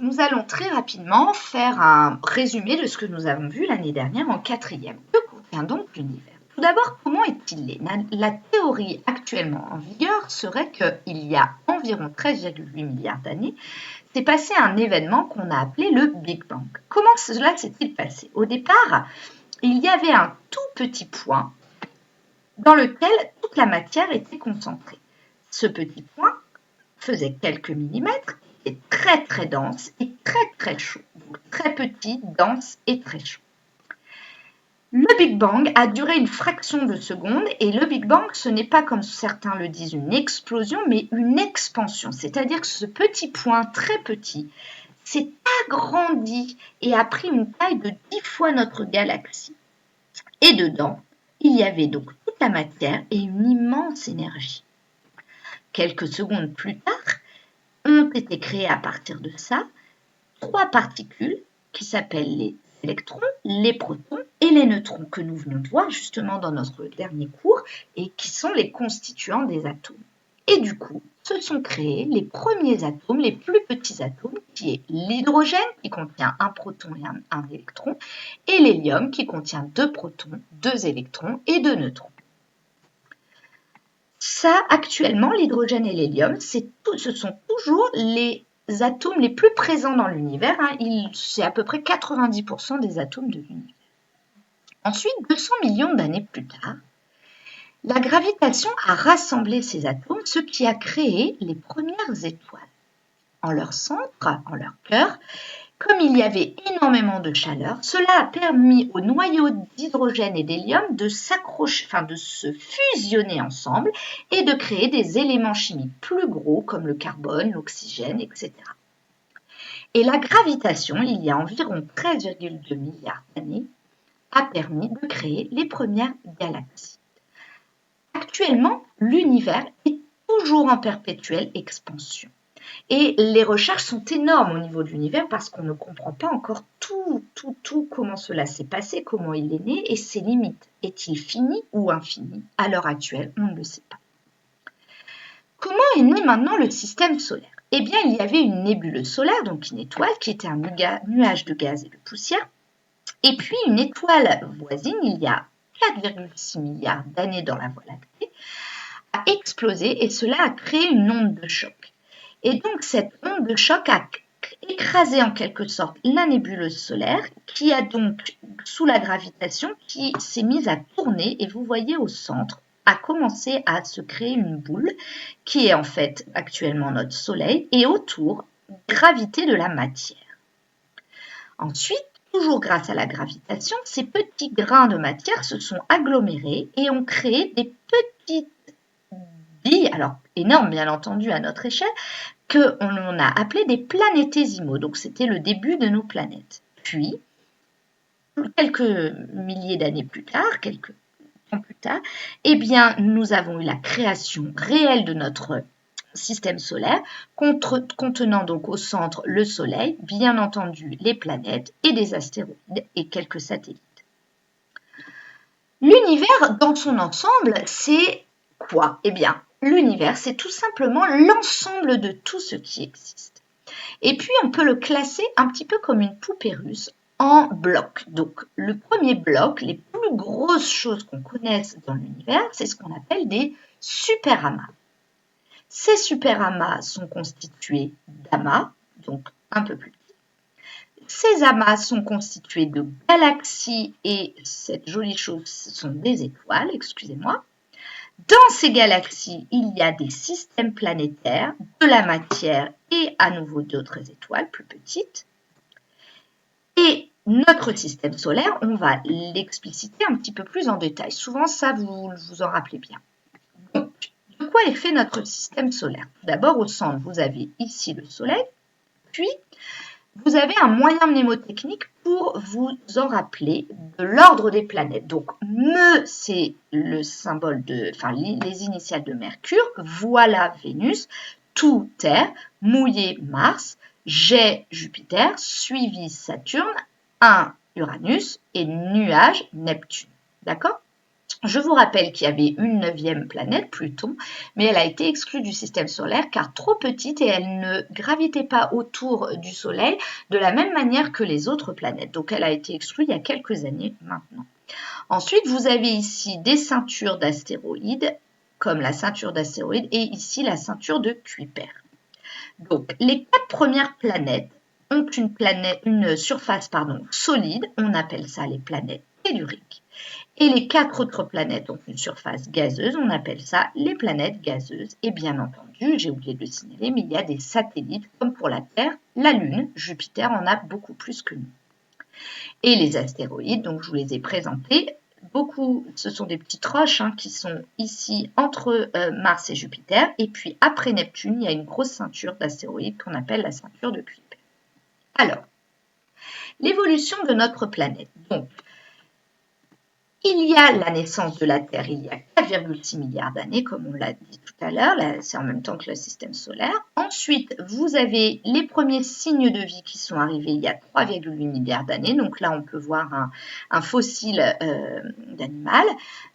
nous allons très rapidement faire un résumé de ce que nous avons vu l'année dernière en 4e. Que contient donc l'univers? Tout d'abord, comment est-il né? La théorie actuellement en vigueur serait qu'il y a environ 13,8 milliards d'années, s'est passé un événement qu'on a appelé le Big Bang. Comment cela s'est-il passé? Au départ, il y avait un tout petit point dans lequel toute la matière était concentrée. Ce petit point faisait quelques millimètres, était très très dense et très très chaud. Donc très petit, dense et très chaud. Le Big Bang a duré une fraction de seconde et le Big Bang, ce n'est pas comme certains le disent une explosion, mais une expansion. C'est-à-dire que ce petit point très petit s'est agrandi et a pris une taille de 10 fois notre galaxie. Et dedans, il y avait donc toute la matière et une immense énergie. Quelques secondes plus tard, ont été créées à partir de ça 3 particules qui s'appellent les électrons, les protons et les neutrons que nous venons de voir justement dans notre dernier cours et qui sont les constituants des atomes. Et du coup, se sont créés les premiers atomes, les plus petits atomes, qui est l'hydrogène qui contient un proton et un électron, et l'hélium qui contient 2 protons, 2 électrons et 2 neutrons. Ça, actuellement, l'hydrogène et l'hélium, ce sont toujours les atomes les plus présents dans l'univers. C'est à peu près 90% des atomes de l'univers. Ensuite, 200 millions d'années plus tard, la gravitation a rassemblé ces atomes, ce qui a créé les premières étoiles. En leur centre, en leur cœur, comme il y avait énormément de chaleur, cela a permis aux noyaux d'hydrogène et d'hélium de se fusionner ensemble et de créer des éléments chimiques plus gros comme le carbone, l'oxygène, etc. Et la gravitation, il y a environ 13,2 milliards d'années, a permis de créer les premières galaxies. Actuellement, l'univers est toujours en perpétuelle expansion. Et les recherches sont énormes au niveau de l'univers parce qu'on ne comprend pas encore tout comment cela s'est passé, comment il est né et ses limites. Est-il fini ou infini? À l'heure actuelle, on ne le sait pas. Comment est né maintenant le système solaire? Eh bien, il y avait une nébuleuse solaire, donc une étoile qui était un nuage de gaz et de poussière. Et puis, une étoile voisine, il y a 4,6 milliards d'années dans la Voie lactée, a explosé et cela a créé une onde de choc. Et donc, cette onde de choc a écrasé en quelque sorte la nébuleuse solaire qui a donc, sous la gravitation, qui s'est mise à tourner et vous voyez au centre, a commencé à se créer une boule qui est en fait actuellement notre Soleil et autour, gravité de la matière. Ensuite, toujours grâce à la gravitation, ces petits grains de matière se sont agglomérés et ont créé des petites billes, alors énormes bien entendu à notre échelle, qu'on a appelé des planétésimaux. Donc c'était le début de nos planètes. Puis, quelques milliers d'années plus tard, quelques temps plus tard, eh bien, nous avons eu la création réelle de notre système solaire, contenant donc au centre le Soleil, bien entendu les planètes et des astéroïdes et quelques satellites. L'univers dans son ensemble, c'est quoi? Eh bien, l'univers, c'est tout simplement l'ensemble de tout ce qui existe. Et puis, on peut le classer un petit peu comme une poupée russe en blocs. Donc, le premier bloc, les plus grosses choses qu'on connaisse dans l'univers, c'est ce qu'on appelle des superamas. Ces superamas sont constitués d'amas, donc un peu plus petits. Ces amas sont constitués de galaxies et cette jolie chose, ce sont des étoiles, excusez-moi. Dans ces galaxies, il y a des systèmes planétaires, de la matière et à nouveau d'autres étoiles plus petites. Et notre système solaire, on va l'expliciter un petit peu plus en détail. Souvent, ça, vous en rappelez bien. Donc, de quoi est fait notre système solaire? Tout d'abord, au centre, vous avez ici le Soleil, puis vous avez un moyen mnémotechnique pour vous en rappeler de l'ordre des planètes. Donc, Me, c'est le symbole les initiales de Mercure. Voilà Vénus. Tout Terre. Mouillé Mars. Jet Jupiter. Suivi Saturne. 1 Uranus. Et nuage Neptune. D'accord? Je vous rappelle qu'il y avait une 9e planète, Pluton, mais elle a été exclue du système solaire car trop petite et elle ne gravitait pas autour du Soleil de la même manière que les autres planètes. Donc elle a été exclue il y a quelques années maintenant. Ensuite, vous avez ici des ceintures d'astéroïdes, comme la ceinture d'astéroïdes, et ici la ceinture de Kuiper. Donc les 4 premières planètes ont une surface solide, on appelle ça les planètes telluriques. Et les 4 autres planètes ont une surface gazeuse, on appelle ça les planètes gazeuses. Et bien entendu, j'ai oublié de le signaler, mais il y a des satellites comme pour la Terre, la Lune, Jupiter en a beaucoup plus que nous. Et les astéroïdes, donc je vous les ai présentés, ce sont des petites roches qui sont ici entre Mars et Jupiter. Et puis après Neptune, il y a une grosse ceinture d'astéroïdes qu'on appelle la ceinture de Kuiper. Alors, l'évolution de notre planète. Donc, il y a la naissance de la Terre il y a 4,6 milliards d'années, comme on l'a dit tout à l'heure, c'est en même temps que le système solaire. Ensuite, vous avez les premiers signes de vie qui sont arrivés il y a 3,8 milliards d'années. Donc là, on peut voir un fossile d'animal,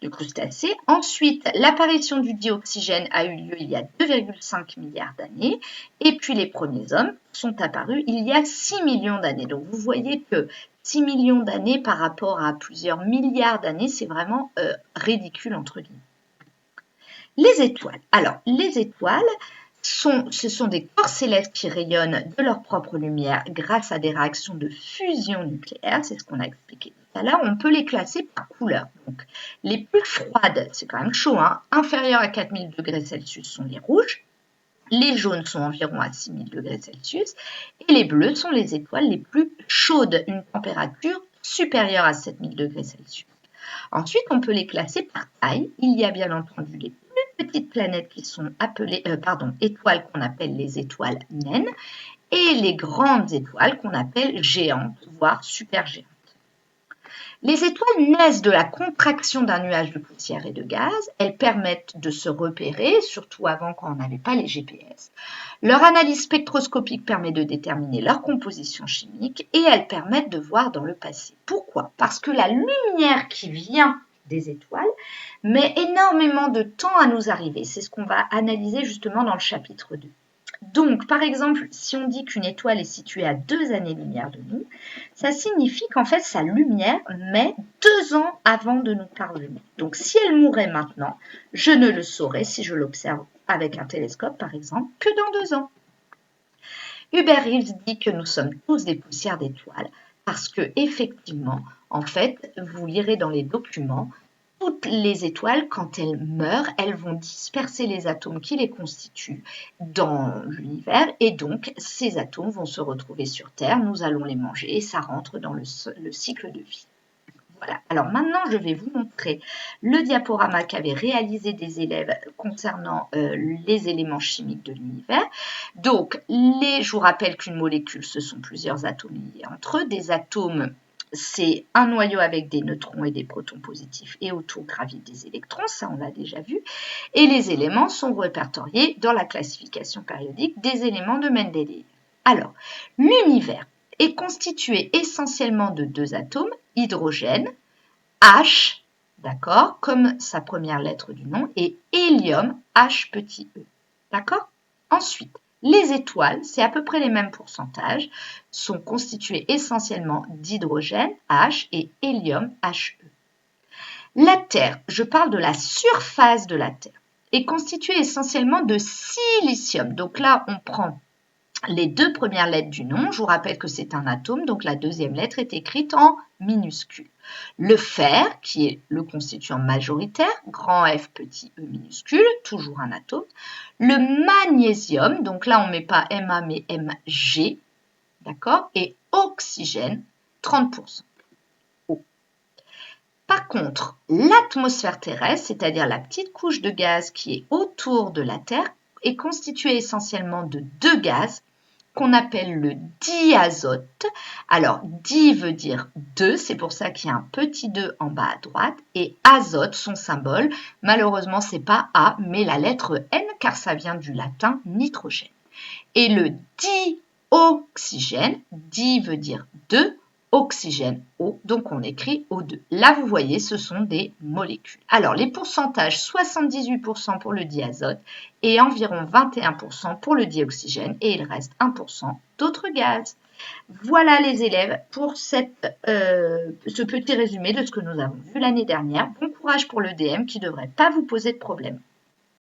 de crustacé. Ensuite, l'apparition du dioxygène a eu lieu il y a 2,5 milliards d'années. Et puis, les premiers hommes sont apparus il y a 6 millions d'années. Donc, vous voyez que 6 millions d'années par rapport à plusieurs milliards d'années, c'est vraiment ridicule entre guillemets. Les étoiles. Alors, les étoiles, ce sont des corps célestes qui rayonnent de leur propre lumière grâce à des réactions de fusion nucléaire, c'est ce qu'on a expliqué tout à l'heure. On peut les classer par couleur. Donc, les plus froides, c'est quand même chaud, inférieures à 4000 degrés Celsius sont les rouges. Les jaunes sont environ à 6000 degrés Celsius et les bleus sont les étoiles les plus chaudes, une température supérieure à 7000 degrés Celsius. Ensuite, on peut les classer par taille. Il y a bien entendu les plus petites planètes qui sont appelées, étoiles qu'on appelle les étoiles naines et les grandes étoiles qu'on appelle géantes, voire supergéantes. Les étoiles naissent de la contraction d'un nuage de poussière et de gaz. Elles permettent de se repérer, surtout avant quand on n'avait pas les GPS. Leur analyse spectroscopique permet de déterminer leur composition chimique et elles permettent de voir dans le passé. Pourquoi? Parce que la lumière qui vient des étoiles met énormément de temps à nous arriver. C'est ce qu'on va analyser justement dans le chapitre 2. Donc, par exemple, si on dit qu'une étoile est située à 2 années-lumière de nous, ça signifie qu'en fait, sa lumière met 2 ans avant de nous parvenir. Donc, si elle mourait maintenant, je ne le saurais si je l'observe avec un télescope, par exemple, que dans 2 ans. Hubert Reeves dit que nous sommes tous des poussières d'étoiles parce que, effectivement, en fait, vous lirez dans les documents, toutes les étoiles, quand elles meurent, elles vont disperser les atomes qui les constituent dans l'univers et donc ces atomes vont se retrouver sur Terre, nous allons les manger et ça rentre dans le cycle de vie. Voilà, alors maintenant je vais vous montrer le diaporama qu'avaient réalisé des élèves concernant les éléments chimiques de l'univers. Donc, je vous rappelle qu'une molécule, ce sont plusieurs atomes liés entre eux, des atomes. C'est un noyau avec des neutrons et des protons positifs et autour gravitent des électrons, ça on l'a déjà vu. Et les éléments sont répertoriés dans la classification périodique des éléments de Mendeleïev. Alors, l'univers est constitué essentiellement de 2 atomes, hydrogène, H, d'accord, comme sa première lettre du nom, et hélium, H petit e, d'accord? Ensuite, les étoiles, c'est à peu près les mêmes pourcentages, sont constituées essentiellement d'hydrogène, H, et hélium, He. La Terre, je parle de la surface de la Terre, est constituée essentiellement de silicium. Donc là, on prend les 2 premières lettres du nom. Je vous rappelle que c'est un atome, donc la 2e lettre est écrite en minuscule. Le fer, qui est le constituant majoritaire, grand F petit e minuscule, toujours un atome. Le magnésium, donc là on ne met pas Ma mais Mg, d'accord, et oxygène, 30%. Par contre, l'atmosphère terrestre, c'est-à-dire la petite couche de gaz qui est autour de la Terre, est constituée essentiellement de 2 gaz qu'on appelle le diazote. Alors, di veut dire 2, c'est pour ça qu'il y a un petit 2 en bas à droite, et azote, son symbole, malheureusement, c'est pas A, mais la lettre N, car ça vient du latin nitrogène. Et le dioxygène, di veut dire 2, oxygène, O, donc on écrit O2. Là, vous voyez, ce sont des molécules. Alors, les pourcentages, 78% pour le diazote et environ 21% pour le dioxygène, et il reste 1% d'autres gaz. Voilà les élèves pour ce petit résumé de ce que nous avons vu l'année dernière. Bon courage pour le DM qui ne devrait pas vous poser de problème.